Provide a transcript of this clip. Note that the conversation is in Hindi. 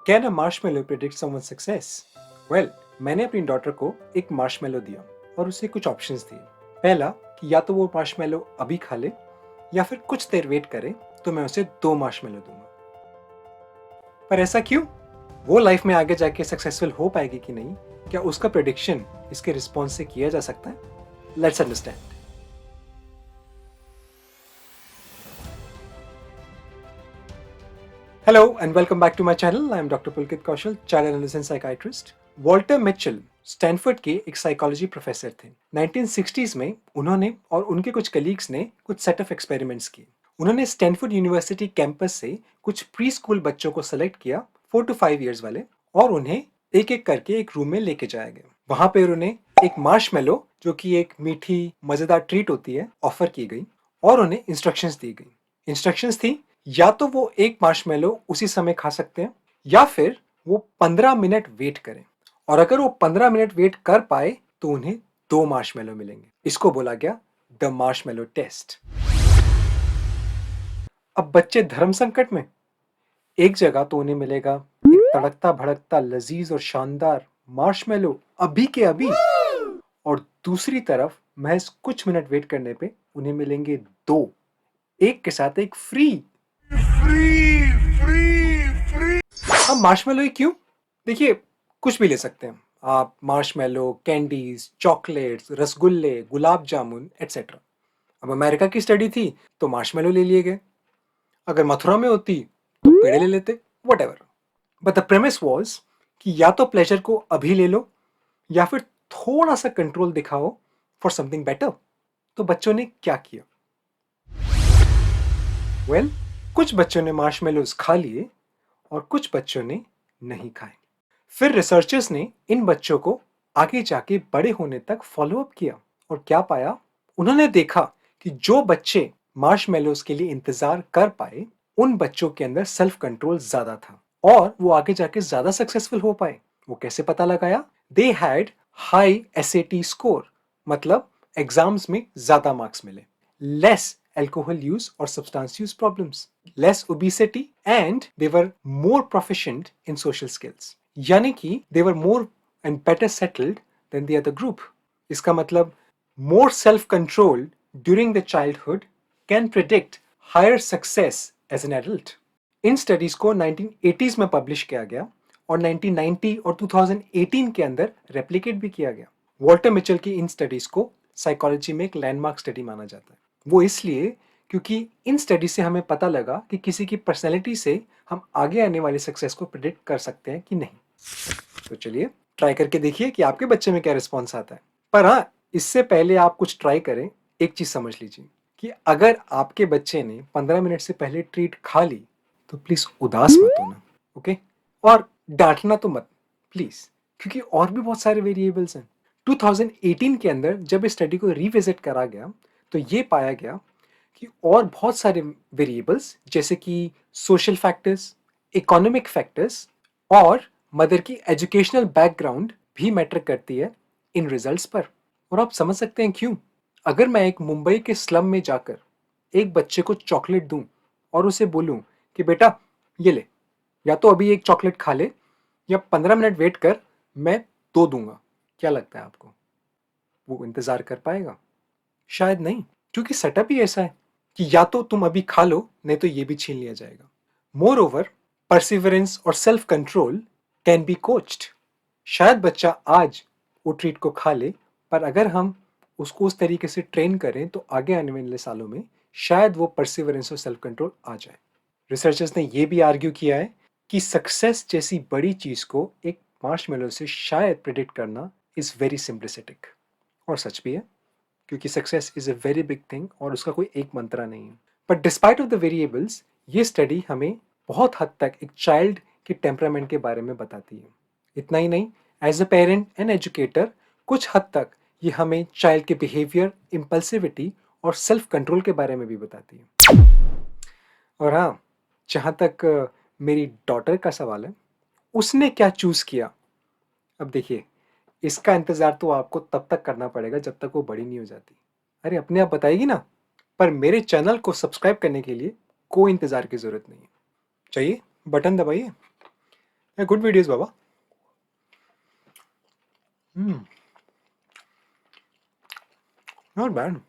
Can a marshmallow predict someone's success? Well, मैंने अपनी डॉटर को एक मार्शमेलो दिया और उसे कुछ ऑप्शंस दिए। पहला कि या तो वो मार्शमेलो अभी खा ले या फिर कुछ देर वेट करे तो मैं उसे 2 मार्शमेलो दूंगा। पर ऐसा क्यों? वो लाइफ में आगे जाके सक्सेसफुल हो पाएगी कि नहीं? क्या उसका प्रेडिक्शन इसके रिस्पॉन्स से किया जा सकता है? Let's understand. Hello and welcome back to my channel. I am Dr. Pulkit Kaushal, child analyst and psychiatrist. Walter Mitchell Stanford के एक साइकोलॉजी प्रोफेसर थे। 1960s में उन्होंने और उनके कुछ कलीग्स ने कुछ सेट ऑफ एक्सपेरिमेंट्स किए। उन्होंने स्टैनफोर्ड यूनिवर्सिटी कैंपस से कुछ प्री स्कूल बच्चों को सेलेक्ट किया, 4 to 5 इयर्स वाले, और उन्हें एक एक करके एक रूम में लेके जाया गया। वहां पे उन्हें एक मार्शमेलो, जो कि एक मीठी मजेदार ट्रीट होती है, ऑफर की गई और उन्हें इंस्ट्रक्शंस दी गई। इंस्ट्रक्शंस थी या तो वो एक मार्शमेलो उसी समय खा सकते हैं या फिर वो 15 मिनट वेट करें, और अगर वो 15 मिनट वेट कर पाए तो उन्हें 2 मार्शमेलो मिलेंगे। इसको बोला गया द मार्शमेलो टेस्ट। अब बच्चे धर्म संकट में। एक जगह तो उन्हें मिलेगा एक तड़कता भड़कता लजीज और शानदार मार्शमेलो अभी के अभी, और दूसरी तरफ महज कुछ मिनट वेट करने पे उन्हें मिलेंगे 2, एक के साथ एक फ्री। अब मार्शमेलो ही क्यों? देखिए, कुछ भी ले सकते हैं आप। मार्शमेलो, कैंडीज, चॉकलेट्स, रसगुल्ले, गुलाब जामुन एटसेट्रा। अब अमेरिका की स्टडी थी तो मार्शमेलो ले लिए गए। अगर मथुरा में होती तो पेड़े ले लेते, what ever. But the premise was कि या तो प्लेजर को अभी ले लो या फिर थोड़ा सा कंट्रोल दिखाओ फॉर समथिंग बेटर। तो बच्चों ने क्या किया? वेल, कुछ बच्चों ने मार्शमेलोज खा लिए और कुछ बच्चों ने नहीं खाए। फिर रिसर्चर्स ने इन बच्चों को आगे जाके बड़े होने तक फॉलो अप किया और क्या पाया? उन्होंने देखा कि जो बच्चे मार्शमेलोज के लिए इंतजार कर पाए, उन बच्चों के अंदर सेल्फ कंट्रोल ज्यादा था और वो आगे जाके ज्यादा सक्सेसफुल हो पाए। वो कैसे पता लगाया? They had high SAT score, मतलब एग्जाम्स में ज्यादा मार्क्स मिले, less alcohol use or substance use problems, less obesity, and they were more proficient in social skills. यानी कि they were more and better settled than the other group. इसका मतलब more self-control during the childhood can predict higher success as an adult. In studies को 1980s में पब्लिश किया गया और 1990 और 2018 के अंदर रेप्लिकेट भी किया गया। वॉल्टर मिचेल की इन स्टडीज को साइकोलॉजी में एक लैंडमार्क स्टडी माना जाता है। वो इसलिए क्योंकि इन स्टडी से हमें पता लगा कि किसी की पर्सनैलिटी से हम आगे आने वाली सक्सेस को प्रिडिक्ट कर सकते हैं कि नहीं। तो चलिए ट्राई करके देखिए कि आपके बच्चे में क्या रिस्पॉन्स आता है। पर हाँ, इससे पहले आप कुछ ट्राई करें, एक चीज समझ लीजिए कि अगर आपके बच्चे ने 15 मिनट से पहले ट्रीट खा ली तो प्लीज उदास मत होना, ओके? और डांटना तो मत प्लीज, क्योंकि और भी बहुत सारे वेरिएबल्स हैं। 2018 के अंदर जब इस स्टडी को रिविजिट करा गया तो ये पाया गया कि और बहुत सारे वेरिएबल्स जैसे कि सोशल फैक्टर्स, इकोनॉमिक फैक्टर्स और मदर की एजुकेशनल बैकग्राउंड भी मैटर करती है इन रिजल्ट्स पर। और आप समझ सकते हैं क्यों। अगर मैं एक मुंबई के स्लम में जाकर एक बच्चे को चॉकलेट दूं और उसे बोलूं कि बेटा ये ले, या तो अभी एक चॉकलेट खा ले या 15 मिनट वेट कर, मैं 2 दूंगा, क्या लगता है आपको? वो इंतजार कर पाएगा? शायद नहीं, क्योंकि सेटअप ही ऐसा है कि या तो तुम अभी खा लो, नहीं तो ये भी छीन लिया जाएगा। मोर ओवर, परसिवरेंस और self control can be coached. शायद बच्चा आज वो ट्रीट को खा ले, पर अगर हम उसको उस तरीके से ट्रेन करें तो आगे आने वाले सालों में शायद वो परसिवरेंस और सेल्फ कंट्रोल आ जाए। रिसर्चर्स ने ये भी आर्ग्यू किया है कि सक्सेस जैसी बड़ी चीज को एक मार्शमेलो से शायद प्रेडिक्ट करना इज वेरी सिंप्लिसिटिक। और सच भी है, क्योंकि success is a very big thing और उसका कोई एक मंत्रा नहीं है। But despite of the variables, ये स्टडी हमें बहुत हद तक एक चाइल्ड के टेम्परामेंट के बारे में बताती है। इतना ही नहीं, as a parent and educator कुछ हद तक ये हमें चाइल्ड के बिहेवियर, इम्पल्सिविटी और सेल्फ कंट्रोल के बारे में भी बताती है। और हाँ, जहाँ तक मेरी डॉटर का सवाल है, उसने क्या चूज किया, अब देखिए, इसका इंतजार तो आपको तब तक करना पड़ेगा जब तक वो बड़ी नहीं हो जाती। अरे अपने आप बताएगी ना। पर मेरे चैनल को सब्सक्राइब करने के लिए कोई इंतजार की जरूरत नहीं है। चाहिए बटन दबाइए, Yeah, good videos, Baba. Hmm, not bad.